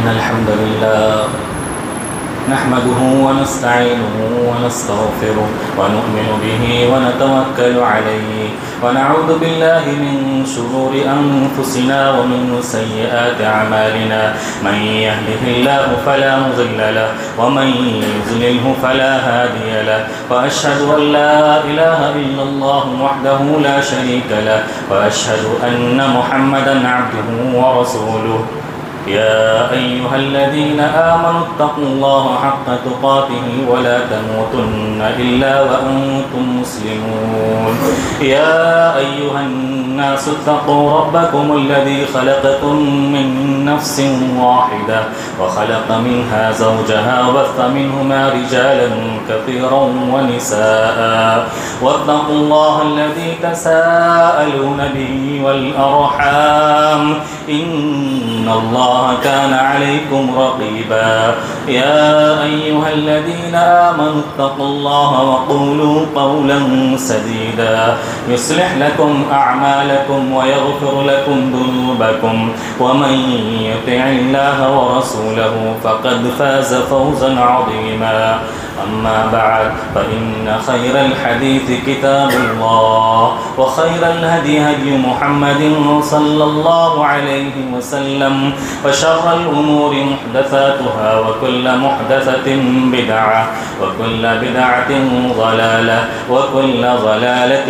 إن الحمد لله نحمده ونستعينه ونستغفره ونؤمن به ونتوكل عليه ونعوذ بالله من شرور أنفسنا ومن سيئات أعمالنا من يهده الله فلا مضل له ومن يضلله فلا هادي له وأشهد أن لا إله إلا الله وحده لا شريك له وأشهد أن محمدا عبده ورسوله يا أيها الذين آمنوا اتقوا الله حق تقاته ولا تموتن إلا وأنتم مسلمون يا أيها الناس اتقوا ربكم الذي خلقكم من نفس واحدة وخلق منها زوجها وبث منهما رجالا كثيرا ونساء واتقوا الله الذي تساءلون به والأرحام إن الله كان عليكم رقيبا يا أيها الذين آمنوا اتقوا الله وقولوا قولا سديدا يصلح لكم أعمالكم ويغفر لكم ذنوبكم ومن يطع الله ورسوله فقد فاز فوزا عظيما أما بعد فإن خير الحديث كتاب الله وخير الهدي هدي محمد صلى الله عليه وسلم وشر الأمور محدثاتها وكل محدثة بدعة وكل بدعة ضلالة وكل ضلالة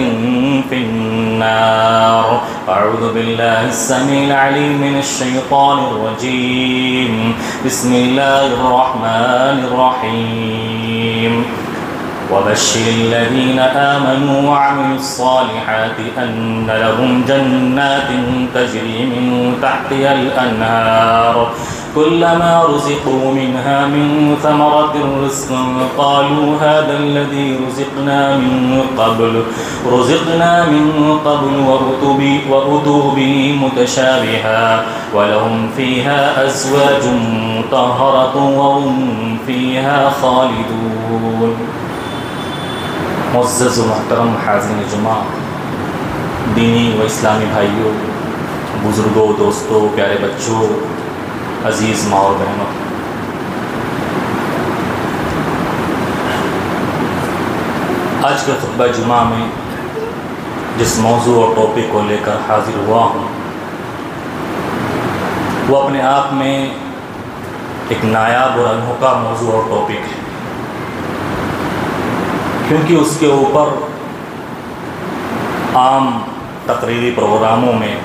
في النار أعوذ بالله السميع العليم من الشيطان الرجيم بسم الله الرحمن الرحيم وبشر الذين آمنوا وعملوا الصالحات أن لهم جنات تجري من تحتها الأنهار كلما رزقوا منها من ثمرة رزقا قالوا هذا الذي رزقنا من قبل وأتوا به متشابها ولهم فيها أزواج مطهرة وهم فيها خالدون. معزز و محترم حاضرین جمعہ، دینی و اسلامی بھائیوں، بزرگوں، دوستوں، پیارے بچوں، عزیز ماں اور بہنوں، آج کے خطبہ جمعہ میں جس موضوع اور ٹاپک کو لے کر حاضر ہوا ہوں وہ اپنے آپ میں ایک نایاب اور انوکھا موضوع اور ٹاپک ہے، کیونکہ اس کے اوپر عام تقریری پروگراموں میں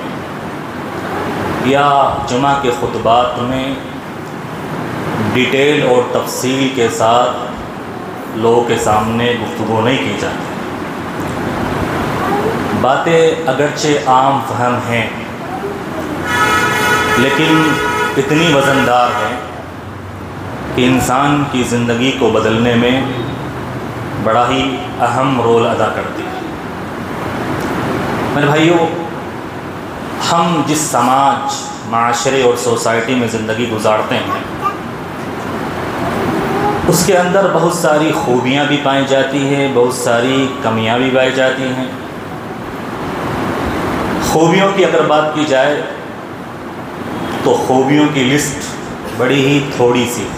یا جمعہ کے خطبات میں ڈیٹیل اور تفصیل کے ساتھ لوگوں کے سامنے گفتگو نہیں کی جاتی. باتیں اگرچہ عام فہم ہیں لیکن اتنی وزندار ہیں کہ انسان کی زندگی کو بدلنے میں بڑا ہی اہم رول ادا کرتی ہے. میرے بھائیوں، ہم جس سماج، معاشرے اور سوسائٹی میں زندگی گزارتے ہیں اس کے اندر بہت ساری خوبیاں بھی پائی جاتی ہیں، بہت ساری کمیاں بھی پائی جاتی ہیں. خوبیوں کی اگر بات کی جائے تو خوبیوں کی لسٹ بڑی ہی تھوڑی سی ہے،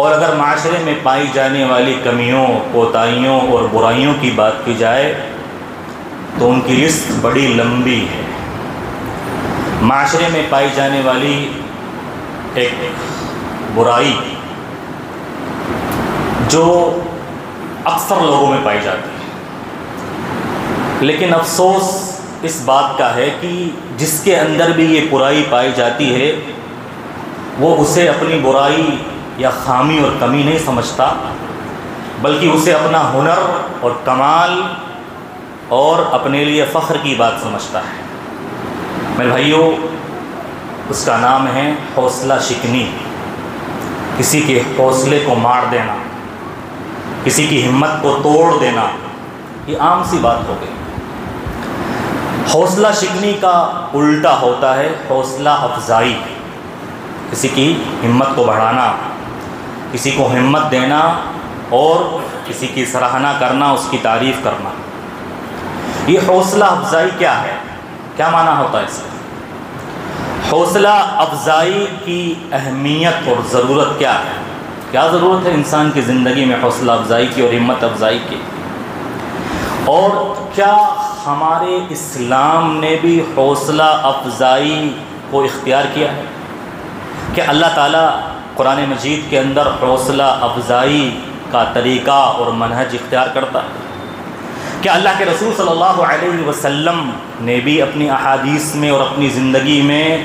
اور اگر معاشرے میں پائی جانے والی کمیوں، کوتاہیوں اور برائیوں کی بات کی جائے تو ان کی لسٹ بڑی لمبی ہے. معاشرے میں پائی جانے والی ایک برائی جو اکثر لوگوں میں پائی جاتی ہے، لیکن افسوس اس بات کا ہے کہ جس کے اندر بھی یہ برائی پائی جاتی ہے وہ اسے اپنی برائی یا خامی اور کمی نہیں سمجھتا، بلکہ اسے اپنا ہنر اور کمال اور اپنے لیے فخر کی بات سمجھتا ہے. میرے بھائیوں، اس کا نام ہے حوصلہ شکنی. کسی کے حوصلے کو مار دینا، کسی کی ہمت کو توڑ دینا، یہ عام سی بات ہو گئی. حوصلہ شکنی کا الٹا ہوتا ہے حوصلہ افزائی. کسی کی ہمت کو بڑھانا، کسی کو ہمت دینا اور کسی کی سراہنا کرنا، اس کی تعریف کرنا. یہ حوصلہ افزائی کیا ہے؟ کیا معنی ہوتا ہے اس کا؟ حوصلہ افزائی کی اہمیت اور ضرورت کیا ہے؟ کیا ضرورت ہے انسان کی زندگی میں حوصلہ افزائی کی اور ہمت افزائی کی؟ اور کیا ہمارے اسلام نے بھی حوصلہ افزائی کو اختیار کیا ہے؟ کہ اللہ تعالیٰ قرآن مجید کے اندر حوصلہ افزائی کا طریقہ اور منہج اختیار کرتا ہے؟ کیا اللہ کے رسول صلی اللہ علیہ وسلم نے بھی اپنی احادیث میں اور اپنی زندگی میں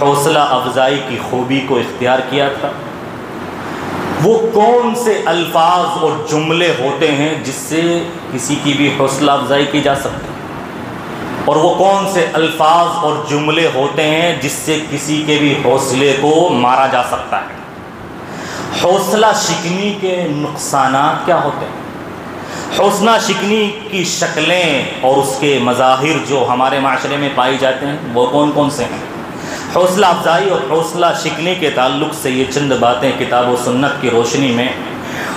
حوصلہ افزائی کی خوبی کو اختیار کیا تھا؟ وہ کون سے الفاظ اور جملے ہوتے ہیں جس سے کسی کی بھی حوصلہ افزائی کی جا سکتی ہے؟ اور وہ کون سے الفاظ اور جملے ہوتے ہیں جس سے کسی کے بھی حوصلے کو مارا جا سکتا ہے؟ حوصلہ شکنی کے نقصانات کیا ہوتے ہیں؟ حوصلہ شکنی کی شکلیں اور اس کے مظاہر جو ہمارے معاشرے میں پائی جاتے ہیں وہ کون کون سے ہیں؟ حوصلہ افزائی اور حوصلہ شکنی کے تعلق سے یہ چند باتیں کتاب و سنت کی روشنی میں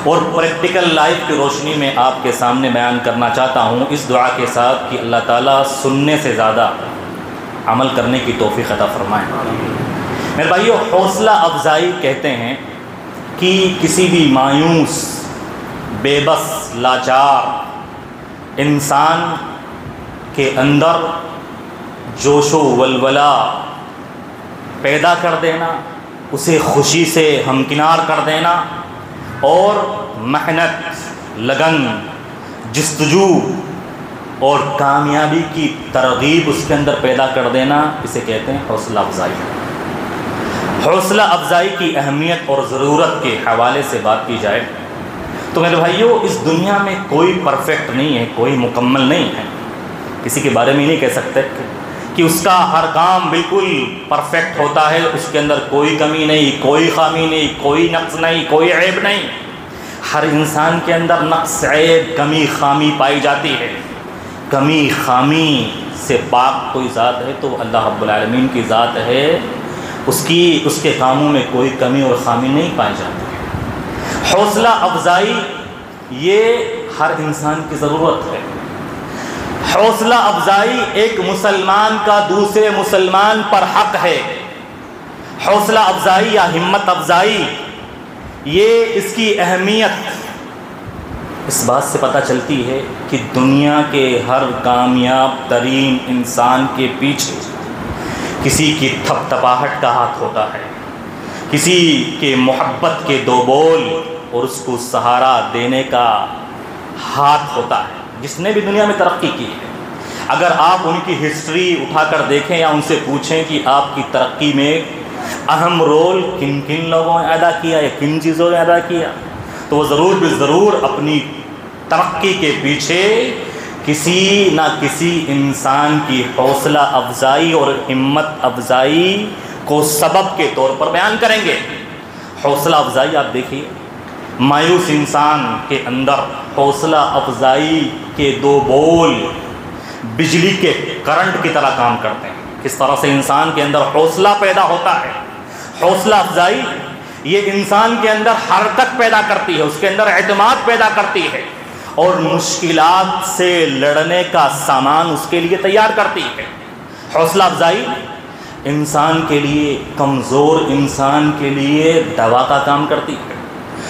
اور پریکٹیکل لائف کی روشنی میں آپ کے سامنے بیان کرنا چاہتا ہوں، اس دعا کے ساتھ کہ اللہ تعالیٰ سننے سے زیادہ عمل کرنے کی توفیق عطا فرمائیں۔ میرے بھائیو، حوصلہ افزائی کہتے ہیں کہ کسی بھی مایوس، بے بس، لاچار انسان کے اندر جوش و ولولہ پیدا کر دینا، اسے خوشی سے ہمکنار کر دینا اور محنت، لگن، جستجو اور کامیابی کی ترغیب اس کے اندر پیدا کر دینا، اسے کہتے ہیں حوصلہ افزائی۔ حوصلہ افزائی کی اہمیت اور ضرورت کے حوالے سے بات کی جائے تو میرے بھائیو، اس دنیا میں کوئی پرفیکٹ نہیں ہے، کوئی مکمل نہیں ہے۔ کسی کے بارے میں نہیں کہہ سکتے کہ اس کا ہر کام بالکل پرفیکٹ ہوتا ہے، اس کے اندر کوئی کمی نہیں، کوئی خامی نہیں، کوئی نقص نہیں، کوئی عیب نہیں۔ ہر انسان کے اندر نقص، عیب، کمی، خامی پائی جاتی ہے۔ کمی خامی سے پاک کوئی ذات ہے تو اللہ رب العالمین کی ذات ہے، اس کے کاموں میں کوئی کمی اور خامی نہیں پائی جاتی۔ حوصلہ افزائی یہ ہر انسان کی ضرورت ہے۔ حوصلہ افزائی ایک مسلمان کا دوسرے مسلمان پر حق ہے۔ حوصلہ افزائی یا ہمت افزائی، یہ اس کی اہمیت اس بات سے پتہ چلتی ہے کہ دنیا کے ہر کامیاب ترین انسان کے پیچھے کسی کی تھپ تھپاہٹ کا ہاتھ ہوتا ہے، کسی کے محبت کے دو بول اور اس کو سہارا دینے کا ہاتھ ہوتا ہے، جس نے بھی دنیا میں ترقی کی ہے۔ اگر آپ ان کی ہسٹری اٹھا کر دیکھیں یا ان سے پوچھیں کہ آپ کی ترقی میں اہم رول کن کن لوگوں نے ادا کیا یا کن چیزوں نے ادا کیا، تو وہ ضرور ضرور اپنی ترقی کے پیچھے کسی نہ کسی انسان کی حوصلہ افزائی اور ہمت افزائی کو سبب کے طور پر بیان کریں گے۔ حوصلہ افزائی آپ دیکھیے، مایوس انسان کے اندر حوصلہ افزائی کے دو بول بجلی کے کرنٹ کی طرح کام کرتے ہیں۔ کس طرح سے انسان کے اندر حوصلہ پیدا ہوتا ہے۔ حوصلہ افزائی یہ انسان کے اندر حرکت پیدا کرتی ہے، اس کے اندر اعتماد پیدا کرتی ہے اور مشکلات سے لڑنے کا سامان اس کے لیے تیار کرتی ہے۔ حوصلہ افزائی انسان کے لیے، کمزور انسان کے لیے دوا کا کام کرتی ہے۔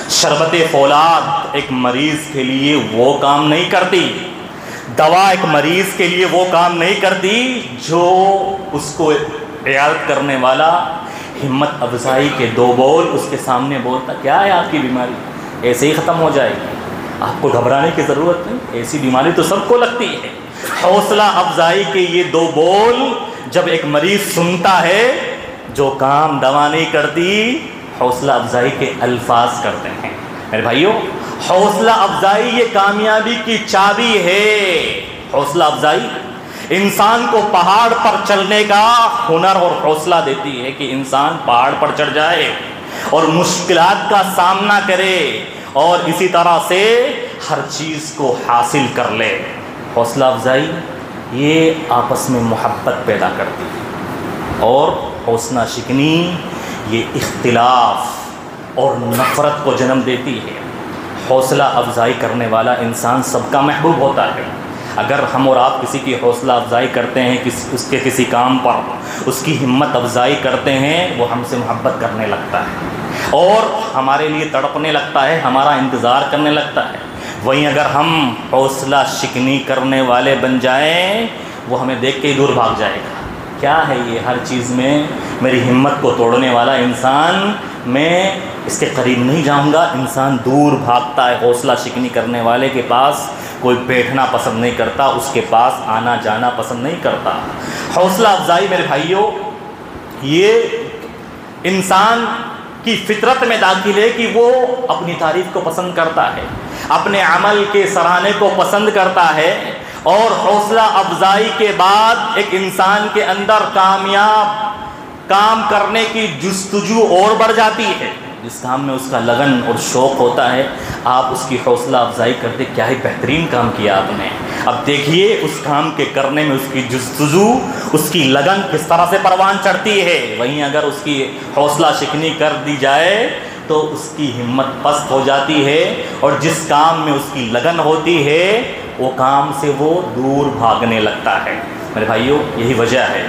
شربت فولاد ایک مریض کے لیے وہ کام نہیں کرتی، دوا ایک مریض کے لیے وہ کام نہیں کرتی جو اس کو عیادت کرنے والا ہمت افزائی کے دو بول اس کے سامنے بولتا، کیا ہے آپ کی بیماری، ایسے ہی ختم ہو جائے گی، آپ کو گھبرانے کی ضرورت نہیں، ایسی بیماری تو سب کو لگتی ہے۔ حوصلہ افزائی کے یہ دو بول جب ایک مریض سنتا ہے، جو کام دوا نہیں کرتی حوصلہ افزائی کے الفاظ کرتے ہیں۔ میرے بھائیو، حوصلہ افزائی یہ کامیابی کی چابی ہے۔ حوصلہ افزائی انسان کو پہاڑ پر چلنے کا ہنر اور حوصلہ دیتی ہے کہ انسان پہاڑ پر چڑھ جائے اور مشکلات کا سامنا کرے اور اسی طرح سے ہر چیز کو حاصل کر لے۔ حوصلہ افزائی یہ آپس میں محبت پیدا کرتی ہے اور حوصلہ شکنی یہ اختلاف اور نفرت کو جنم دیتی ہے۔ حوصلہ افزائی کرنے والا انسان سب کا محبوب ہوتا ہے۔ اگر ہم اور آپ کسی کی حوصلہ افزائی کرتے ہیں اس کے کسی کام پر اس کی ہمت افزائی کرتے ہیں وہ ہم سے محبت کرنے لگتا ہے اور ہمارے لیے تڑپنے لگتا ہے، ہمارا انتظار کرنے لگتا ہے۔ وہیں اگر ہم حوصلہ شکنی کرنے والے بن جائیں وہ ہمیں دیکھ کے ہی دور بھاگ جائے گا۔ کیا ہے یہ ہر چیز میں میری ہمت کو توڑنے والا انسان، میں اس کے قریب نہیں جاؤں گا۔ انسان دور بھاگتا ہے، حوصلہ شکنی کرنے والے کے پاس کوئی بیٹھنا پسند نہیں کرتا، اس کے پاس آنا جانا پسند نہیں کرتا۔ حوصلہ افزائی میرے بھائیوں یہ انسان کی فطرت میں داخل ہے کہ وہ اپنی تعریف کو پسند کرتا ہے، اپنے عمل کے سراہنے کو پسند کرتا ہے، اور حوصلہ افزائی کے بعد ایک انسان کے اندر کامیاب کام کرنے کی جستجو اور بڑھ جاتی ہے۔ جس کام میں اس کا لگن اور شوق ہوتا ہے آپ اس کی حوصلہ افزائی کرتے، کیا ہی بہترین کام کیا آپ نے، اب دیکھیے اس کام کے کرنے میں اس کی جستجو، اس کی لگن کس طرح سے پروان چڑھتی ہے۔ وہیں اگر اس کی حوصلہ شکنی کر دی جائے تو اس کی ہمت پست ہو جاتی ہے، اور جس کام میں اس کی لگن ہوتی ہے وہ کام سے وہ دور بھاگنے لگتا ہے۔ میرے بھائیوں یہی وجہ ہے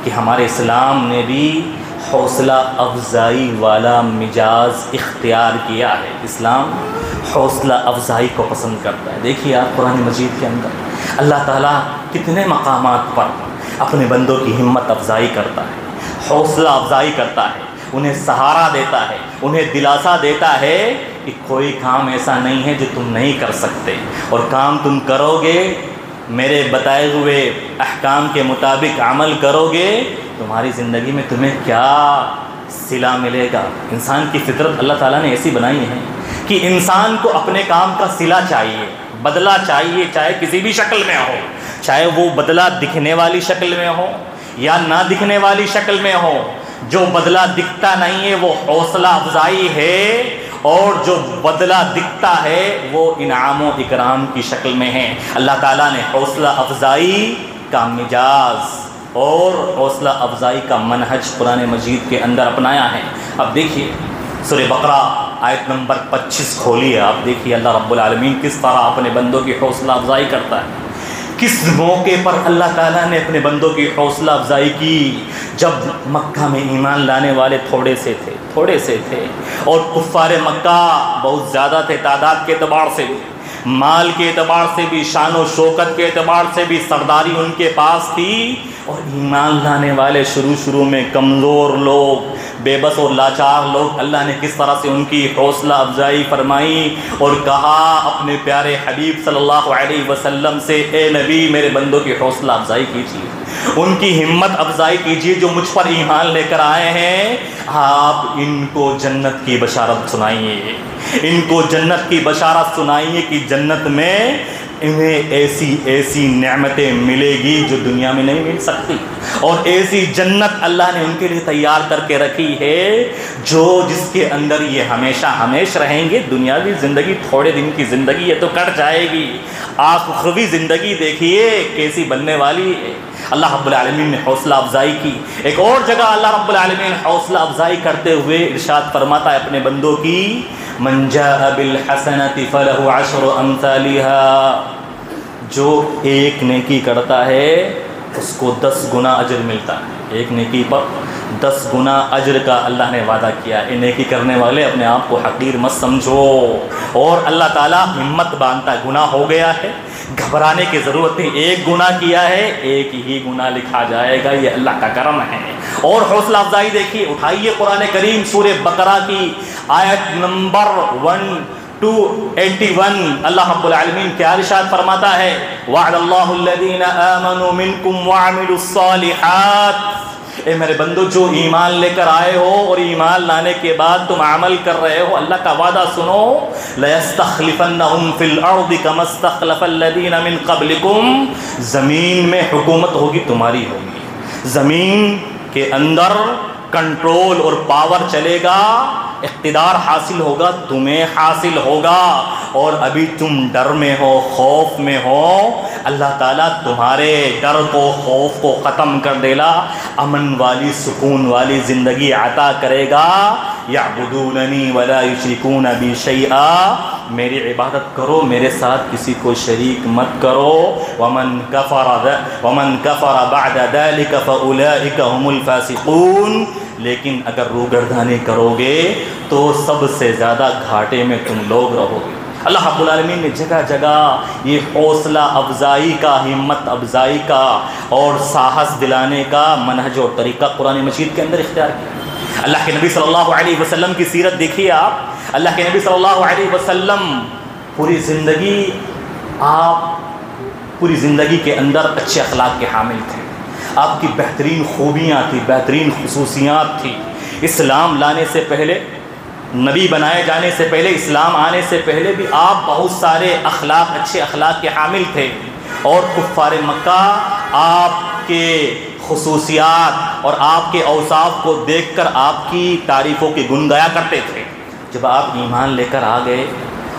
کہ ہمارے اسلام نے بھی حوصلہ افزائی والا مزاج اختیار کیا ہے۔ اسلام حوصلہ افزائی کو پسند کرتا ہے۔ دیکھیے آپ قرآن مجید کے اندر اللہ تعالیٰ کتنے مقامات پر اپنے بندوں کی ہمت افزائی کرتا ہے، حوصلہ افزائی کرتا ہے، انہیں سہارا دیتا ہے، انہیں دلاسا دیتا ہے کہ کوئی کام ایسا نہیں ہے جو تم نہیں کر سکتے، اور کام تم کرو گے میرے بتائے ہوئے احکام کے مطابق عمل کرو گے تمہاری زندگی میں تمہیں کیا صلہ ملے گا۔ انسان کی فطرت اللہ تعالیٰ نے ایسی بنائی ہے کہ انسان کو اپنے کام کا صلہ چاہیے، بدلہ چاہیے، چاہے کسی بھی شکل میں ہو، چاہے وہ بدلہ دکھنے والی شکل میں ہو یا نہ دکھنے والی شکل میں ہو۔ جو بدلہ دکھتا نہیں ہے وہ حوصلہ افزائی ہے، اور جو بدلہ دکھتا ہے وہ انعام و اکرام کی شکل میں ہے۔ اللہ تعالیٰ نے حوصلہ افزائی کا مزاج اور حوصلہ افزائی کا منہج قرآن مجید کے اندر اپنایا ہے۔ اب دیکھیے سورہ بقرہ آیت نمبر 25 کھولیے، آپ دیکھیے اللہ رب العالمین کس طرح اپنے بندوں کی حوصلہ افزائی کرتا ہے۔ کس موقع پر اللہ تعالیٰ نے اپنے بندوں کی حوصلہ افزائی کی؟ جب مکہ میں ایمان لانے والے تھوڑے سے تھے اور کفار مکہ بہت زیادہ تھے، تعداد کے اعتبار سے بھی، مال کے اعتبار سے بھی، شان و شوکت کے اعتبار سے بھی سرداری ان کے پاس تھی، اور ایمان لانے والے شروع میں کمزور لوگ، بے بس اور لاچار لوگ، اللہ نے کس طرح سے ان کی حوصلہ افزائی فرمائی اور کہا اپنے پیارے حبیب صلی اللہ علیہ وسلم سے، اے نبی میرے بندوں کی حوصلہ افزائی کیجیے، ان کی ہمت افزائی کیجیے جو مجھ پر ایمان لے کر آئے ہیں، آپ ان کو جنت کی بشارت سنائیے، ان کو جنت کی بشارت سنائیے کہ جنت میں انہیں ایسی نعمتیں ملے گی جو دنیا میں نہیں مل سکتی، اور ایسی جنت اللہ نے ان کے لیے تیار کر کے رکھی ہے جس کے اندر یہ ہمیشہ رہیں گے۔ دنیاوی زندگی تھوڑے دن کی زندگی ہے تو کٹ جائے گی، آخروی زندگی دیکھیے کیسی بننے والی ہے۔ اللہ رب العالمین نے حوصلہ افزائی کی۔ ایک اور جگہ اللہ رب العالمین حوصلہ افزائی کرتے ہوئے ارشاد فرماتا ہے اپنے بندوں کی، من جاء بالحسنۃ فلہ عشر امثالها، جو ایک نیکی کرتا ہے اس کو 10 گنا اجر ملتا ہے، ایک نیکی پر 10 گنا اجر کا اللہ نے وعدہ کیا ہے۔ نیکی کرنے والے اپنے آپ کو حقیر مت سمجھو، اور اللہ تعالیٰ ہمت باندھتا ہے، گناہ ہو گیا ہے گھبرانے کی ضرورت نہیں، ایک گناہ کیا ہے ایک ہی گناہ لکھا جائے گا، یہ اللہ کا کرم ہے۔ اور حوصلہ افزائی دیکھیے، اٹھائیے قرآن کریم سورہ بقرہ کی آیت نمبر 1-81، اللہ رب العالمین کیا ارشاد فرماتا ہے، وعد اللہ الذین آمنوا منکم وعملوا الصالحات، اے میرے بندو جو ایمان لے کر آئے ہو اور ایمان لانے کے بعد تم عمل کر رہے ہو، اللہ کا وعدہ سنو، لَيَسْتَخْلِفَنَّهُمْ فِي الْأَرْضِ كَمَا اسْتَخْلَفَ الَّذِينَ مِنْ قَبْلِكُمْ، زمین میں حکومت ہوگی تمہاری ہوگی، زمین کے اندر کنٹرول اور پاور چلے گا، اقتدار حاصل ہوگا، تمہیں حاصل ہوگا، اور ابھی تم ڈر میں ہو، خوف میں ہو، اللہ تعالیٰ تمہارے ڈر کو، خوف کو ختم کر دے گا، امن والی سکون والی زندگی عطا کرے گا۔ یعبدوننی ولا یشرکون بی شیئا، میری عبادت کرو، میرے ساتھ کسی کو شریک مت کرو. ومن کفر بعد ذلك فاولئک هم الفاسقون، لیکن اگر روگردانی کرو گے تو سب سے زیادہ گھاٹے میں تم لوگ رہو گے. اللہ رب العالمین نے جگہ جگہ یہ حوصلہ افزائی کا، ہمت افزائی کا اور ساہس دلانے کا منہج اور طریقہ قرآن مجید کے اندر اختیار کیا. اللہ کے نبی صلی اللہ علیہ وسلم کی سیرت دیکھیے آپ. اللہ کے نبی صلی اللہ علیہ وسلم پوری زندگی کے اندر اچھے اخلاق کے حامل تھے. آپ کی بہترین خوبیاں تھیں، بہترین خصوصیات تھیں. اسلام لانے سے پہلے، نبی بنائے جانے سے پہلے، اسلام آنے سے پہلے بھی آپ بہت سارے اچھے اخلاق کے حامل تھے. اور کفار مکہ آپ کے خصوصیات اور آپ کے اوصاف کو دیکھ کر آپ کی تعریفوں کی گن گایا کرتے تھے. جب آپ ایمان لے کر آ گئے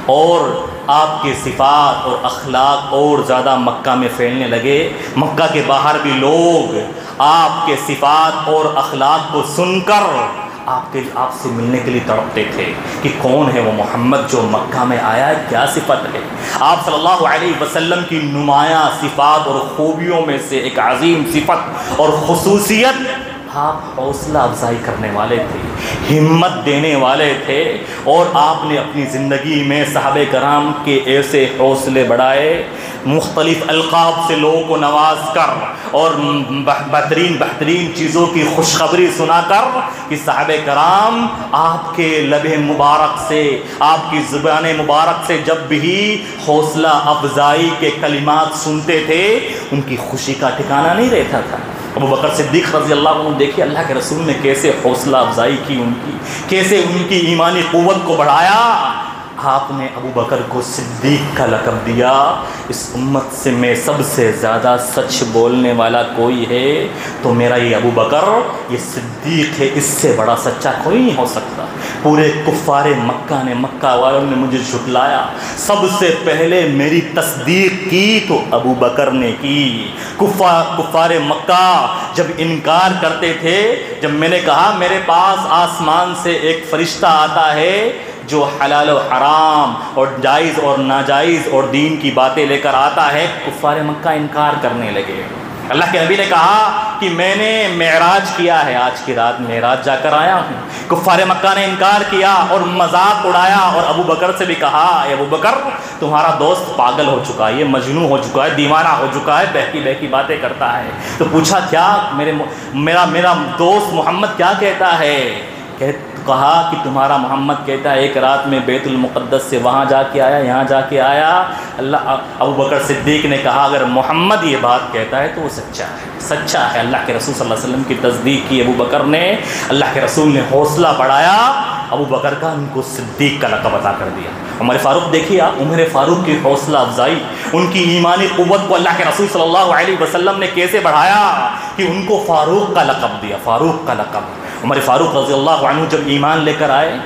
اور آپ کے صفات اور اخلاق اور زیادہ مکہ میں پھیلنے لگے، مکہ کے باہر بھی لوگ آپ کے صفات اور اخلاق کو سن کر آپ سے ملنے کے لیے تڑپتے تھے کہ کون ہے وہ محمد جو مکہ میں آیا ہے، کیا صفت ہے. آپ صلی اللہ علیہ وسلم کی نمایاں صفات اور خوبیوں میں سے ایک عظیم صفت اور خصوصیت، آپ حوصلہ افزائی کرنے والے تھے، ہمت دینے والے تھے. اور آپ نے اپنی زندگی میں صحابہ کرام کے ایسے حوصلے بڑھائے، مختلف القاب سے لوگوں کو نواز کر اور بہترین چیزوں کی خوشخبری سنا کر کہ صحابہ کرام آپ کے لب مبارک سے، آپ کی زبان مبارک سے جب بھی حوصلہ افزائی کے کلمات سنتے تھے ان کی خوشی کا ٹھکانہ نہیں رہتا تھا. ابو بکر صدیق رضی اللہ عنہ دیکھیے اللہ کے رسول نے کیسے حوصلہ افزائی کی ان کی، کیسے ان کی ایمانی قوت کو بڑھایا. آپ نے ابو بکر کو صدیق کا لقب دیا. اس امت سے میں سب سے زیادہ سچ بولنے والا کوئی ہے تو میرا یہ ابو بکر، یہ صدیق ہے، اس سے بڑا سچا کوئی نہیں ہو سکتا. پورے کفار مکہ نے، مکہ والوں نے مجھے جھٹلایا، سب سے پہلے میری تصدیق کی تو ابو بکر نے کی. کفار مکہ جب انکار کرتے تھے، جب میں نے کہا میرے پاس آسمان سے ایک فرشتہ آتا ہے جو حلال و حرام اور جائز اور ناجائز اور دین کی باتیں لے کر آتا ہے، کفار مکہ انکار کرنے لگے. اللہ کے نبی نے کہا کہ میں نے معراج کیا ہے، آج کی رات معراج جا کر آیا ہوں. کفار مکہ نے انکار کیا اور مذاق اڑایا اور ابو بکر سے بھی کہا اے ابو بکر تمہارا دوست پاگل ہو چکا ہے، یہ مجنون ہو چکا ہے، دیوانہ ہو چکا ہے، بہکی باتیں کرتا ہے. تو پوچھا کیا میرا دوست محمد کیا کہتا ہے؟ کہا کہ تمہارا محمد کہتا ہے ایک رات میں بیت المقدس سے وہاں جا کے آیا، یہاں جا کے آیا. ابو بکر صدیق نے کہا اگر محمد یہ بات کہتا ہے تو وہ سچا ہے. اللہ کے رسول صلی اللہ علیہ وسلم کی تصدیق کی ابو بکر نے. اللہ کے رسول نے حوصلہ بڑھایا ابو بکر کا، ان کو صدیق کا لقب عطا کر دیا. عمر فاروق دیکھیے آپ، عمر فاروق کی حوصلہ افزائی، ان کی ایمانی قوت کو اللہ کے رسول صلی اللہ علیہ وسلم نے کیسے بڑھایا کہ ان کو فاروق کا لقب دیا، فاروق کا لقب. عمر فاروق رضی اللہ عنہ جب ایمان لے کر آئے،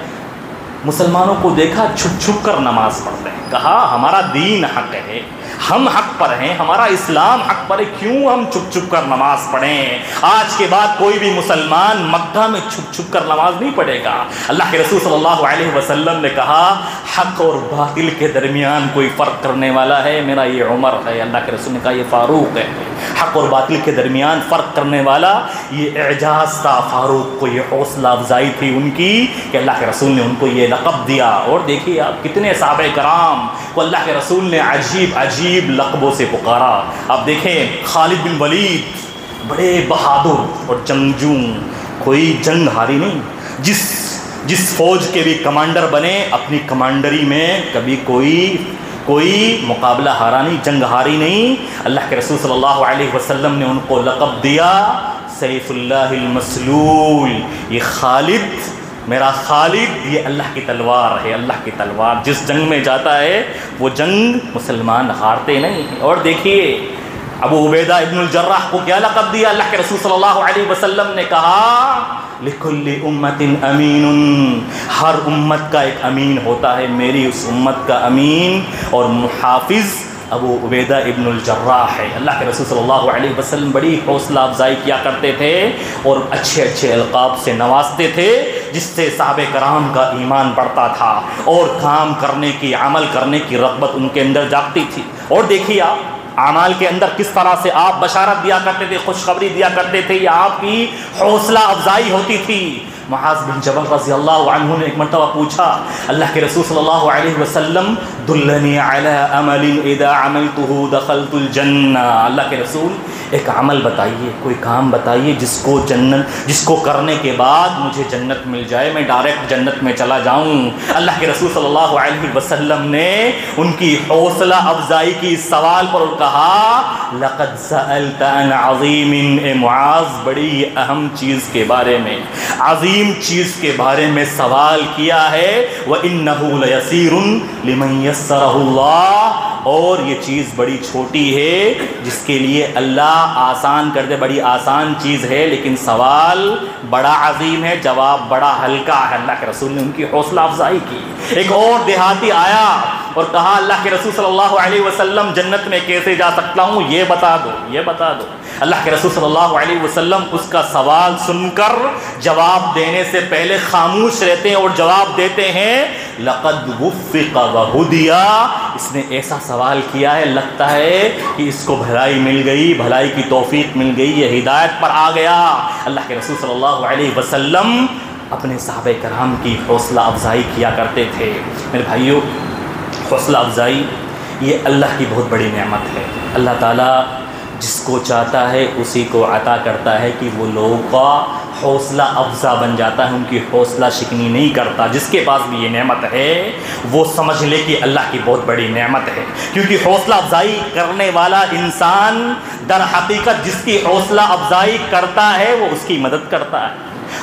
مسلمانوں کو دیکھا چھپ چھپ کر نماز پڑھتے ہیں. کہا ہمارا دین حق ہے، ہم حق پر ہیں، ہمارا اسلام حق پر ہے، کیوں ہم چھپ چھپ کر نماز پڑھیں؟ آج کے بعد کوئی بھی مسلمان مکہ میں چھپ چھپ کر نماز نہیں پڑھے گا. اللہ کے رسول صلی اللہ علیہ وسلم نے کہا حق اور باطل کے درمیان کوئی فرق کرنے والا ہے، میرا یہ عمر ہے. اللہ کے رسول نے کہا یہ فاروق ہے. حق اور باطل کے درمیان فرق کرنے والا یہ اعجاز تھا فاروق کو، یہ حوصلہ افزائی تھی ان کی کہ اللہ کے رسول نے ان کو یہ لقب دیا. اور دیکھیے آپ کتنے صحابہ کرام کو اللہ کے رسول نے عجیب لقبوں سے پکارا. آپ دیکھیں خالد بن ولید بڑے بہادر اور جنگجو، کوئی جنگ ہاری نہیں، جس فوج کے بھی کمانڈر بنے اپنی کمانڈری میں کبھی کوئی مقابلہ ہارا نہیں، جنگ ہاری نہیں. اللہ کے رسول صلی اللہ علیہ وسلم نے ان کو لقب دیا سیف اللہ المسلول. یہ خالد، میرا خالد، یہ اللہ کی تلوار ہے، اللہ کی تلوار. جس جنگ میں جاتا ہے وہ جنگ مسلمان ہارتے نہیں. اور دیکھیے ابو عبیدہ ابن الجراح کو کیا لقب دیا اللہ کے رسول صلی اللہ علیہ وسلم نے؟ کہا لکل امت امین، ہر امت کا ایک امین ہوتا ہے، میری اس امت کا امین اور محافظ ابو عبیدہ ابن الجراح ہے. اللہ کے رسول صلی اللہ علیہ وسلم بڑی حوصلہ افزائی کیا کرتے تھے اور اچھے القاب سے نوازتے تھے. جس سے صحابہ کرام کا ایمان بڑھتا تھا اور کام کرنے کی، عمل کرنے کی رغبت ان کے اندر جاگتی تھی۔ اور دیکھیے آپ اعمال کے اندر کس طرح سے آپ بشارت دیا کرتے تھے، خوشخبری دیا کرتے تھے، یہ آپ کی حوصلہ افزائی ہوتی تھی۔ معاذ بن جبل رضی اللہ عنہ نے ایک مرتبہ پوچھا اللہ کے رسول صلی اللہ علیہ وسلم، دلنی علی عمل اذا عملته دخلت الجنہ، اللہ کے رسول ایک عمل بتائیے، کوئی کام بتائیے جس کو کرنے کے بعد مجھے جنت مل جائے، میں ڈائریکٹ جنت میں چلا جاؤں۔ اللہ کے رسول صلی اللہ علیہ وسلم نے ان کی حوصلہ افزائی کی اس سوال پر کہا لقد سألت عن عظیم، اے معاذ بڑی اہم چیز کے بارے میں، عظیم چیز کے بارے میں سوال کیا ہے۔ وَإِنَّهُ لَيَسِيرٌ لِمَنْ يَسَّرَهُ اللَّهُ، اور یہ چیز بڑی چھوٹی ہے جس کے لیے اللہ آسان کر دے، بڑی آسان چیز ہے، لیکن سوال بڑا عظیم ہے، جواب بڑا ہلکا ہے۔ اللہ کے رسول نے ان کی حوصلہ افزائی کی۔ ایک اور دیہاتی آیا اور کہا اللہ کے رسول صلی اللہ علیہ وسلم جنت میں کیسے جا سکتا ہوں، یہ بتا دو، یہ بتا دو۔ اللہ کے رسول صلی اللہ علیہ وسلم اس کا سوال سن کر جواب دینے سے پہلے خاموش رہتے ہیں اور جواب دیتے ہیں لقد وفق وہدی، اس نے ایسا سوال کیا ہے لگتا ہے کہ اس کو بھلائی مل گئی، بھلائی کی توفیق مل گئی، یہ ہدایت پر آ گیا۔ اللہ کے رسول صلی اللہ علیہ وسلم اپنے صحابہ کرام کی حوصلہ افزائی کیا کرتے تھے۔ میرے بھائیوں، حوصلہ افزائی یہ اللہ کی بہت بڑی نعمت ہے۔ اللہ تعالیٰ جس کو چاہتا ہے اسی کو عطا کرتا ہے کہ وہ لوگوں کا حوصلہ افزا بن جاتا ہے، ان کی حوصلہ شکنی نہیں کرتا۔ جس کے پاس بھی یہ نعمت ہے وہ سمجھ لے کہ اللہ کی بہت بڑی نعمت ہے، کیونکہ حوصلہ افزائی کرنے والا انسان در حقیقت جس کی حوصلہ افزائی کرتا ہے وہ اس کی مدد کرتا ہے،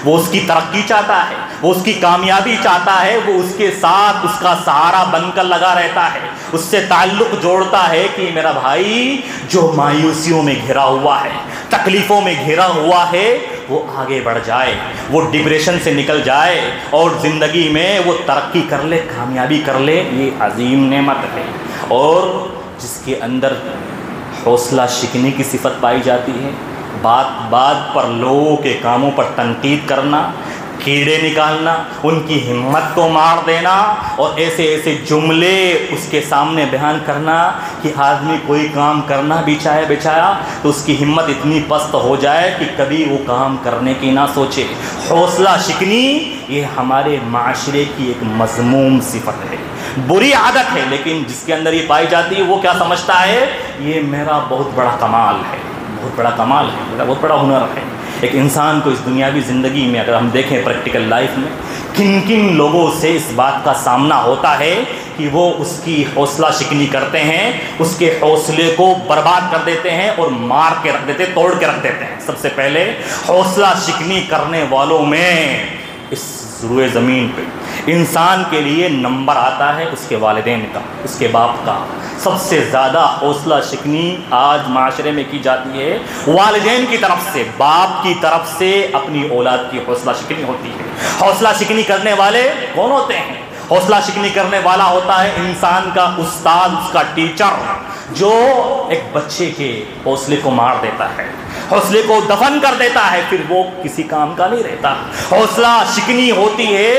وہ اس کی ترقی چاہتا ہے، وہ اس کی کامیابی چاہتا ہے، وہ اس کے ساتھ اس کا سہارا بن کر لگا رہتا ہے، اس سے تعلق جوڑتا ہے کہ میرا بھائی جو مایوسیوں میں گھرا ہوا ہے، تکلیفوں میں گھرا ہوا ہے، وہ آگے بڑھ جائے، وہ ڈپریشن سے نکل جائے اور زندگی میں وہ ترقی کر لے، کامیابی کر لے۔ یہ عظیم نعمت ہے۔ اور جس کے اندر حوصلہ شکنی کی صفت پائی جاتی ہے، بات پر لوگوں کے کاموں پر تنقید کرنا، کیڑے نکالنا، ان کی ہمت کو مار دینا اور ایسے ایسے جملے اس کے سامنے بیان کرنا کہ آدمی کوئی کام کرنا بھی چاہے بچایا تو اس کی ہمت اتنی پست ہو جائے کہ کبھی وہ کام کرنے کی نہ سوچے۔ حوصلہ شکنی یہ ہمارے معاشرے کی ایک مذموم صفت ہے، بری عادت ہے، لیکن جس کے اندر یہ پائی جاتی ہے وہ کیا سمجھتا ہے یہ میرا بہت بڑا کمال ہے، بہت بڑا کمال ہے، میرا بہت بڑا ہنر ہے۔ ایک انسان کو اس دنیاوی زندگی میں اگر ہم دیکھیں پریکٹیکل لائف میں کن کن لوگوں سے اس بات کا سامنا ہوتا ہے کہ وہ اس کی حوصلہ شکنی کرتے ہیں، اس کے حوصلے کو برباد کر دیتے ہیں اور مار کے رکھ دیتے ہیں، توڑ کے رکھ دیتے ہیں۔ سب سے پہلے حوصلہ شکنی کرنے والوں میں اس روئے زمین پہ انسان کے لیے نمبر آتا ہے اس کے والدین کا، اس کے باپ کا۔ سب سے زیادہ حوصلہ شکنی آج معاشرے میں کی جاتی ہے والدین کی طرف سے، باپ کی طرف سے اپنی اولاد کی حوصلہ شکنی ہوتی ہے۔ حوصلہ شکنی کرنے والے کون ہوتے ہیں؟ حوصلہ شکنی کرنے والا ہوتا ہے انسان کا استاد، اس کا ٹیچر، جو ایک بچے کے حوصلے کو مار دیتا ہے، حوصلے کو دفن کر دیتا ہے، پھر وہ کسی کام کا نہیں رہتا۔ حوصلہ شکنی ہوتی ہے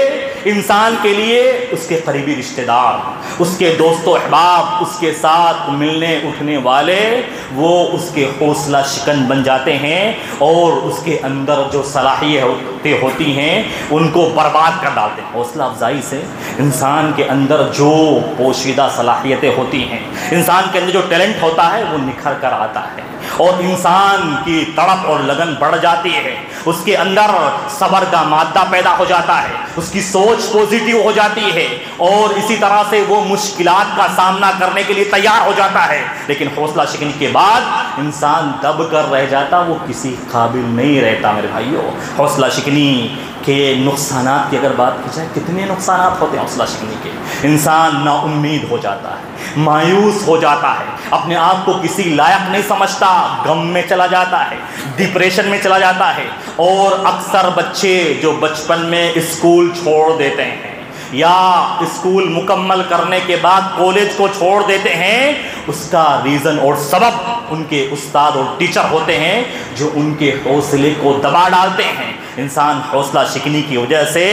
انسان کے لیے اس کے قریبی رشتہ دار، اس کے دوست و احباب، اس کے ساتھ ملنے اٹھنے والے، وہ اس کے حوصلہ شکن بن جاتے ہیں اور اس کے اندر جو صلاحیتیں ہوتی ہیں ان کو برباد کر ڈالتے ہیں۔ حوصلہ افزائی سے انسان کے اندر جو پوشیدہ صلاحیتیں ہوتی ہیں، انسان کے اندر جو ٹیلنٹ ہوتا ہے وہ نکھر کر آتا ہے اور انسان کی تڑپ اور لگن بڑھ جاتی ہے، اس کے اندر صبر کا مادہ پیدا ہو جاتا ہے، اس کی سوچ پوزیٹیو ہو جاتی ہے اور اسی طرح سے وہ مشکلات کا سامنا کرنے کے لیے تیار ہو جاتا ہے۔ لیکن حوصلہ شکنی کے بعد انسان دب کر رہ جاتا، وہ کسی قابل نہیں رہتا۔ میرے بھائیوں، حوصلہ شکنی کے نقصانات کی اگر بات کی جائے، کتنے نقصانات ہوتے ہیں حوصلہ شکنی کے؟ انسان نا امید ہو جاتا ہے، مایوس ہو جاتا ہے، اپنے آپ کو کسی لائق نہیں سمجھتا، غم میں چلا جاتا ہے، ڈپریشن میں چلا جاتا ہے۔ اور اکثر بچے جو بچپن میں اسکول چھوڑ دیتے ہیں یا اسکول مکمل کرنے کے بعد کالج کو چھوڑ دیتے ہیں، اس کا ریزن اور سبب ان کے استاد اور ٹیچر ہوتے ہیں جو ان کے حوصلے کو دبا ڈالتے ہیں، انسان حوصلہ شکنی کی وجہ سے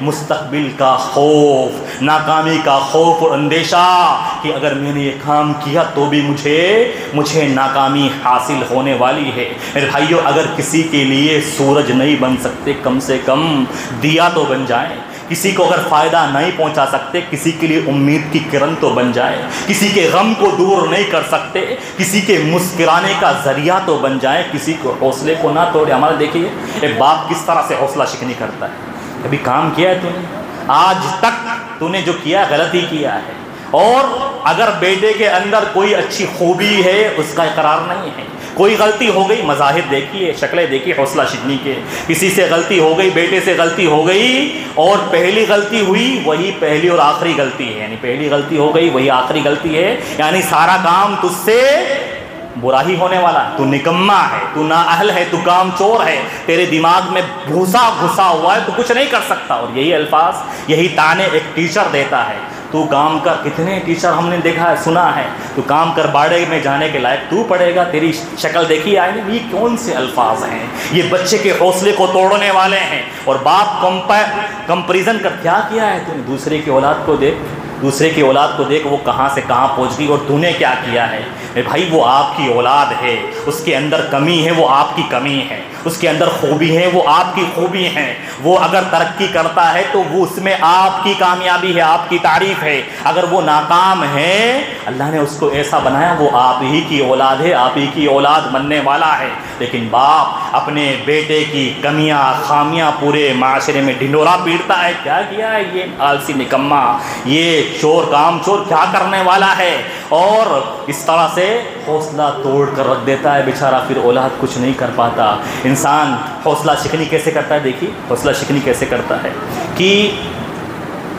مستقبل کا خوف، ناکامی کا خوف اور اندیشہ کہ اگر میں نے یہ کام کیا تو بھی مجھے ناکامی حاصل ہونے والی ہے۔ میرے بھائیو، اگر کسی کے لیے سورج نہیں بن سکتے، کم سے کم دیا تو بن جائیں۔ کسی کو اگر فائدہ نہیں پہنچا سکتے، کسی کے لیے امید کی کرن تو بن جائے۔ کسی کے غم کو دور نہیں کر سکتے، کسی کے مسکرانے کا ذریعہ تو بن جائے۔ کسی کو حوصلے کو نہ توڑے۔ ہمارا دیکھیے ایک باپ کس طرح سے حوصلہ شکنی کرتا ہے۔ کبھی کام کیا ہے تو نے؟ آج تک تو نے جو کیا غلطی کیا ہے، اور اگر بیٹے کے اندر کوئی اچھی خوبی ہے اس کا اقرار نہیں ہے۔ کوئی غلطی ہو گئی، مظاہر دیکھیے، شکلیں دیکھیے حوصلہ شکنی کے۔ کسی سے غلطی ہو گئی، بیٹے سے غلطی ہو گئی، اور پہلی غلطی ہوئی وہی پہلی اور آخری غلطی ہے، یعنی پہلی غلطی ہو گئی وہی آخری غلطی ہے، یعنی سارا کام تجھ سے برا ہی ہونے والا ہے۔ تو نکما ہے، تو نااہل ہے، تو کام چور ہے، تیرے دماغ میں گھسا ہوا ہے، تو کچھ نہیں کر سکتا۔ اور یہی الفاظ، یہی تانے ایک ٹیچر دیتا ہے۔ تو کام کر، کتنے ٹیچر ہم نے دیکھا ہے، سنا ہے، تو کام کر، باڑے میں جانے کے لائق تو پڑے گا، تیری شکل دیکھی آئے نا۔ یہ کون سے الفاظ ہیں؟ یہ بچے کے حوصلے کو توڑنے والے ہیں۔ اور باپ کمپیریزن کر کیا کیا ہے تو نے؟ دوسرے کی اولاد کو دیکھ، دوسرے کی اولاد کو دیکھ، وہ کہاں سے کہاں پہنچ گئی اور تو نے کیا کیا ہے۔ بھائی وہ آپ کی اولاد ہے، اس کے اندر کمی ہے وہ آپ کی کمی ہے، اس کے اندر خوبی ہے وہ آپ کی خوبی ہے۔ وہ اگر ترقی کرتا ہے تو وہ اس میں آپ کی کامیابی ہے، آپ کی تعریف ہے۔ اگر وہ ناکام ہے، اللہ نے اس کو ایسا بنایا، وہ آپ ہی کی اولاد ہے، آپ ہی کی اولاد بننے والا ہے۔ لیکن باپ اپنے بیٹے کی کمیاں خامیاں پورے معاشرے میں ڈھنڈورا پیٹتا ہے۔ کیا کیا ہے یہ آلسی نکما، یہ چور، کام چور، کیا کرنے والا ہے؟ اور اس طرح سے حوصلہ توڑ کر رکھ دیتا ہے بیچارہ، پھر اولاد کچھ نہیں کر پاتا۔ انسان حوصلہ شکنی کیسے کرتا ہے؟ دیکھیے حوصلہ شکنی کیسے کرتا ہے کہ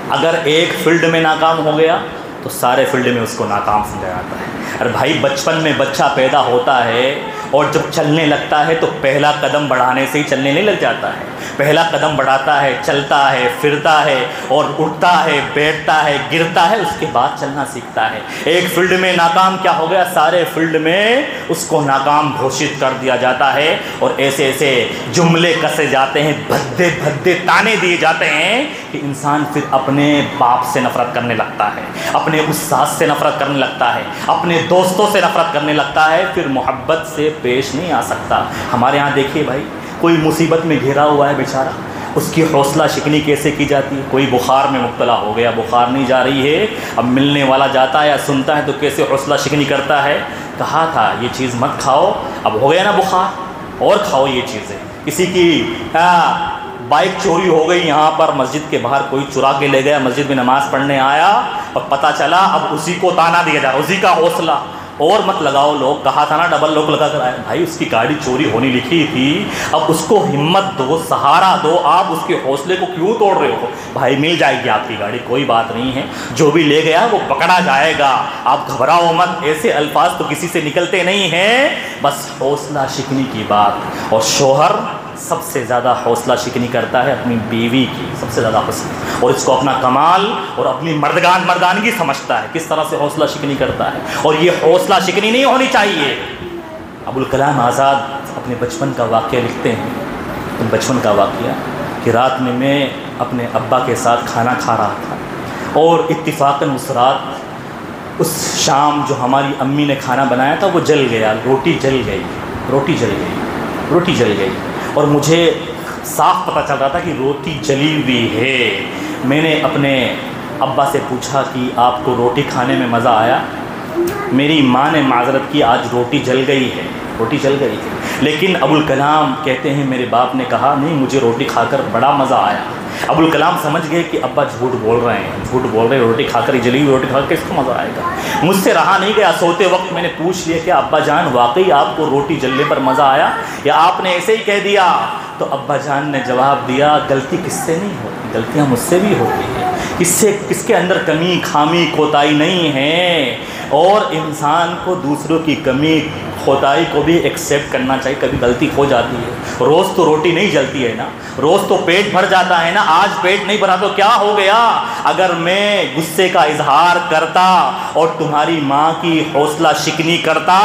اگر ایک فیلڈ میں ناکام ہو گیا تو سارے فیلڈ میں اس کو ناکام سمجھا جاتا ہے۔ اور بھائی بچپن میں بچہ پیدا ہوتا ہے اور جب چلنے لگتا ہے تو پہلا قدم بڑھانے سے ہی چلنے نہیں لگ جاتا ہے۔ پہلا قدم بڑھاتا ہے، چلتا ہے، پھرتا ہے، اور اٹھتا ہے، بیٹھتا ہے، گرتا ہے، اس کے بعد چلنا سیکھتا ہے۔ ایک فیلڈ میں ناکام کیا ہو گیا، سارے فیلڈ میں اس کو ناکام گھوشت کر دیا جاتا ہے، اور ایسے ایسے جملے کسے جاتے ہیں، بھدے بھدے تانے دیے جاتے ہیں کہ انسان پھر اپنے باپ سے نفرت کرنے لگتا ہے، اپنے استاد سے نفرت کرنے لگتا ہے، اپنے دوستوں سے نفرت کرنے لگتا ہے، پھر محبت سے پیش نہیں آ سکتا۔ ہمارے ہاں دیکھیے بھائی، کوئی مصیبت میں گھرا ہوا ہے بیچارہ، اس کی حوصلہ شکنی کیسے کی جاتی ہے؟ کوئی بخار میں مبتلا ہو گیا، بخار نہیں جا رہی ہے، اب ملنے والا جاتا ہے یا سنتا ہے تو کیسے حوصلہ شکنی کرتا ہے؟ کہا تھا یہ چیز مت کھاؤ، اب ہو گیا نا بخار، اور کھاؤ یہ چیزیں۔ کسی کی بائک چوری ہو گئی یہاں پر، مسجد کے باہر کوئی چرا کے لے گیا، مسجد میں نماز پڑھنے آیا اور پتہ چلا اب اسی کو تانا دیا جا رہا، اسی کا حوصلہ۔ اور مت لگاؤ لوگ، کہا تھا نا ڈبل لوگ لگا کر آئے۔ بھائی اس کی گاڑی چوری ہونی لکھی تھی، اب اس کو ہمت دو، سہارا دو، آپ اس کے حوصلے کو کیوں توڑ رہے ہو؟ بھائی مل جائے گی آپ کی گاڑی، کوئی بات نہیں ہے، جو بھی لے گیا وہ پکڑا جائے گا، آپ گھبراؤ مت۔ ایسے الفاظ تو کسی سے نکلتے نہیں ہیں، بس حوصلہ شکنی کی بات۔ اور شوہر سب سے زیادہ حوصلہ شکنی کرتا ہے اپنی بیوی کی، سب سے زیادہ حوصلہ، اور اس کو اپنا کمال اور اپنی مردانگی سمجھتا ہے، کس طرح سے حوصلہ شکنی کرتا ہے۔ اور یہ حوصلہ شکنی نہیں ہونی چاہیے۔ ابوالکلام آزاد اپنے بچپن کا واقعہ لکھتے ہیں، بچپن کا واقعہ کہ رات میں اپنے ابا کے ساتھ کھانا کھا رہا تھا، اور اتفاقاً اس رات، اس شام جو ہماری امی نے کھانا بنایا تھا وہ جل گیا، روٹی جل گئی، اور مجھے صاف پتہ چل رہا تھا کہ روٹی جلی ہوئی ہے۔ میں نے اپنے ابا سے پوچھا کہ آپ کو روٹی کھانے میں مزہ آیا؟ میری ماں نے معذرت کی، آج روٹی جل گئی ہے۔ لیکن ابوالکلام کہتے ہیں میرے باپ نے کہا نہیں، مجھے روٹی کھا کر بڑا مزہ آیا۔ ابوالکلام سمجھ گئے کہ ابا جھوٹ بول رہے ہیں، روٹی کھا کر، جلی ہوئی روٹی کھا کر کس کو مزہ آئے گا؟ مجھ سے رہا نہیں گیا، سوتے وقت میں نے پوچھ لیا کہ ابا جان واقعی آپ کو روٹی جلنے پر مزہ آیا یا آپ نے ایسے ہی کہہ دیا؟ تو ابا جان نے جواب دیا غلطی کس سے نہیں ہوتی، غلطیاں مجھ سے بھی ہوتی ہیں، کس کے اندر کمی خامی کوتاہی نہیں ہے، اور انسان کو دوسروں کی کمی کوتاہی کو بھی ایکسیپٹ کرنا چاہیے۔ کبھی غلطی ہو جاتی ہے، روز تو روٹی نہیں جلتی ہے نا، روز تو پیٹ بھر جاتا ہے نا، آج پیٹ نہیں بھرا تو کیا ہو گیا؟ اگر میں غصے کا اظہار کرتا اور تمہاری ماں کی حوصلہ شکنی کرتا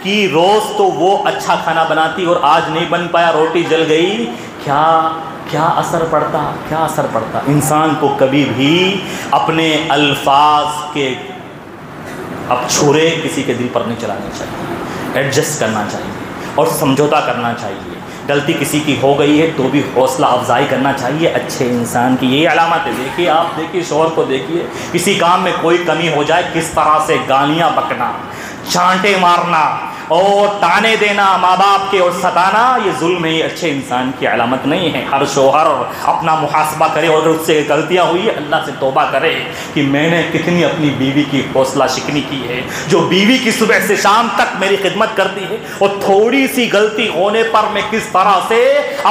کہ روز تو وہ اچھا کھانا بناتی اور آج نہیں بن پایا، روٹی جل گئی، کیا اثر پڑتا. انسان کو کبھی بھی اپنے الفاظ کے اب چھرے کسی کے دل پر نہیں چلانے چاہیے، ایڈجسٹ کرنا چاہیے اور سمجھوتا کرنا چاہیے. غلطی کسی کی ہو گئی ہے تو بھی حوصلہ افزائی کرنا چاہیے. اچھے انسان کی یہی علامت ہے. دیکھیے آپ دیکھیے شوہر کو دیکھیے، کسی کام میں کوئی کمی ہو جائے کس طرح سے گالیاں بکنا، چانٹے مارنا اور تانے دینا ماں باپ کے اور ستانا، یہ ظلم ہے، یہ اچھے انسان کی علامت نہیں ہے. ہر شوہر اپنا محاسبہ کرے اور اگر اس سے غلطیاں ہوئی ہے اللہ سے توبہ کرے کہ میں نے کتنی اپنی بیوی کی حوصلہ شکنی کی ہے. جو بیوی کی صبح سے شام تک میری خدمت کرتی ہے اور تھوڑی سی غلطی ہونے پر میں کس طرح سے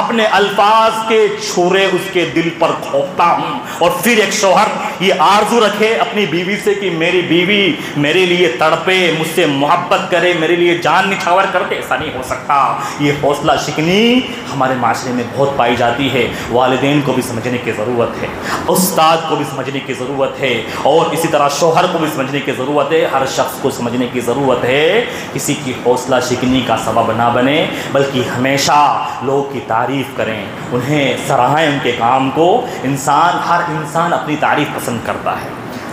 اپنے الفاظ کے چھرے اس کے دل پر کھوپتا ہوں. اور پھر ایک شوہر یہ آرزو رکھے اپنی بیوی سے کہ میری بیوی میرے لیے تڑپے، مجھ سے محبت کرے، میرے لیے جان نچھاور کرتے. ایسا نہیں ہو سکتا. یہ حوصلہ شکنی ہمارے معاشرے میں بہت پائی جاتی ہے. والدین کو بھی سمجھنے کی ضرورت ہے، استاد کو بھی سمجھنے کی ضرورت ہے، اور اسی طرح شوہر کو بھی سمجھنے کی ضرورت ہے. ہر شخص کو سمجھنے کی ضرورت ہے کسی کی حوصلہ شکنی کا سبب نہ بنے، بلکہ ہمیشہ لوگ کی تعریف کریں، انہیں سراہیں ان کے کام کو. ہر انسان اپنی تعریف پسند کرتا ہے،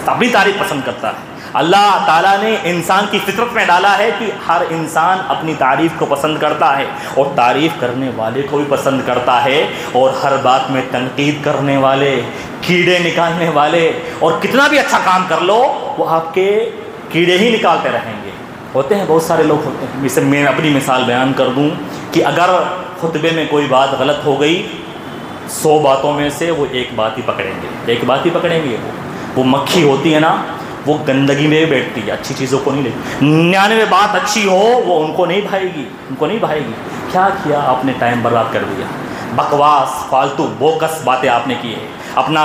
اپنی تعریف پسند کرتا ہے. اللہ تعالیٰ نے انسان کی فطرت میں ڈالا ہے کہ ہر انسان اپنی تعریف کو پسند کرتا ہے اور تعریف کرنے والے کو بھی پسند کرتا ہے. اور ہر بات میں تنقید کرنے والے، کیڑے نکالنے والے، اور کتنا بھی اچھا کام کر لو وہ آپ کے کیڑے ہی نکالتے رہیں گے. ہوتے ہیں بہت سارے لوگ ہوتے ہیں. جسے میں اپنی مثال بیان کر دوں کہ اگر خطبے میں کوئی بات غلط ہو گئی 100 باتوں میں سے وہ ایک بات ہی پکڑیں گے. وہ مکھی ہوتی ہے نا، وہ گندگی میں بیٹھتی ہے، اچھی چیزوں کو نہیں لیتی. 99 بات اچھی ہو وہ ان کو نہیں بھائے گی. کیا کیا آپ نے؟ ٹائم برباد کر دیا. بکواس، فالتو بوکس باتیں آپ نے کی ہے. اپنا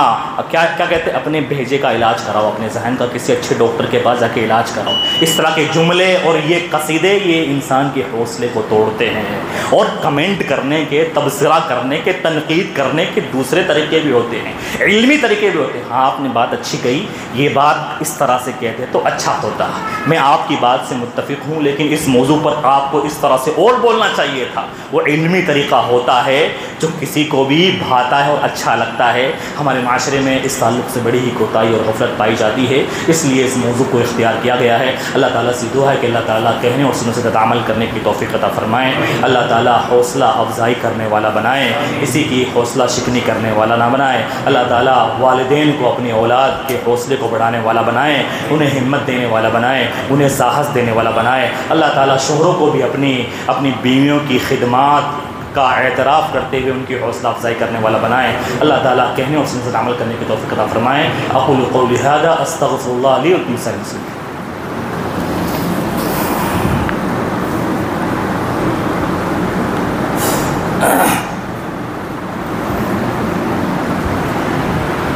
کیا کہتے ہیں، اپنے بھیجے کا علاج کراؤ، اپنے ذہن کا کسی اچھے ڈاکٹر کے پاس جا کے علاج کراؤ. اس طرح کے جملے اور یہ قصیدے یہ انسان کے حوصلے کو توڑتے ہیں. اور کمنٹ کرنے کے، تبصرہ کرنے کے، تنقید کرنے کے دوسرے طریقے بھی ہوتے ہیں، علمی طریقے بھی ہوتے ہیں. ہاں آپ نے بات اچھی کہی، یہ بات اس طرح سے کہتے تو اچھا ہوتا. میں آپ کی بات سے متفق ہوں، لیکن اس موضوع پر آپ کو اس طرح سے اور بولنا چاہیے تھا. وہ علمی طریقہ ہوتا ہے جو کسی کو بھی بھاتا ہے اور اچھا لگتا ہے. ہمارے معاشرے میں اس تعلق سے بڑی ہی کوتاہی اور غفلت پائی جاتی ہے، اس لیے اس موضوع کو اختیار کیا گیا ہے. اللہ تعالیٰ سے دعا ہے کہ اللہ تعالیٰ کہنے اور سننے سے عمل کرنے کی توفیق عطا فرمائیں. اللہ تعالیٰ حوصلہ افزائی کرنے والا بنائیں، کسی کی حوصلہ شکنی کرنے والا نہ بنائیں. اللہ تعالیٰ والدین کو اپنی اولاد کے حوصلے کو بڑھانے والا بنائیں، انہیں ہمت دینے والا بنائیں، انہیں ساہس دینے والا بنائیں. اللہ تعالیٰ شوہروں کو بھی اپنی بیویوں کی خدمات کا اعتراف کرتے ہوئے ان کی حوصلہ افزائی کرنے والا بنائیں. اللہ تعالیٰ کہنے اور سننے سے عمل کرنے کی توفیق عطا فرمائیں. اقول قولی ھذا استغفر اللہ لی ولکم سائر المسلمین.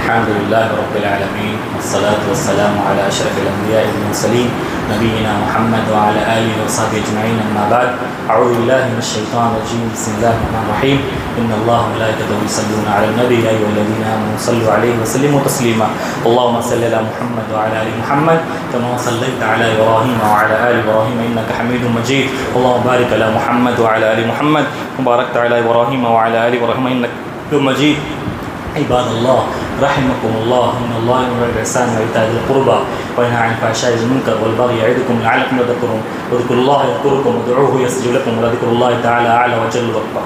الحمد للہ رب العالمین والصلاة والسلام علی اشرف الانبیاء والمرسلین نبینا محمد وعلی آلہ وصحبہ اجمعین. اما بعد، اعوذ باللہ من الشیطان الرجیم. بسم اللہ الرحمن الرحیم. ان اللہ وملائکتہ یصلون علی النبی یا ایھا الذین آمنوا صلوا علیہ وسلموا تسلیما. اللهم صل علی محمد وعلی آل محمد كما صلیت علی ابراہیم وعلی آل ابراہیم انک حمید مجید. اللهم بارک علی محمد وعلی آل محمد كما بارکت علی ابراہیم وعلی آل ابراہیم انک مجید. عباد اللہ رحمكم الله ان الله يأمر بالإحسان وإيتاء ذي القربى وينهى عن الفحشاء والمنكر والبغي يعظكم لعلكم تذكرون. واذكروا الله يذكركم وادعوه يستجب لكم ولذكر الله تعالى أعلى وجل وأكبر.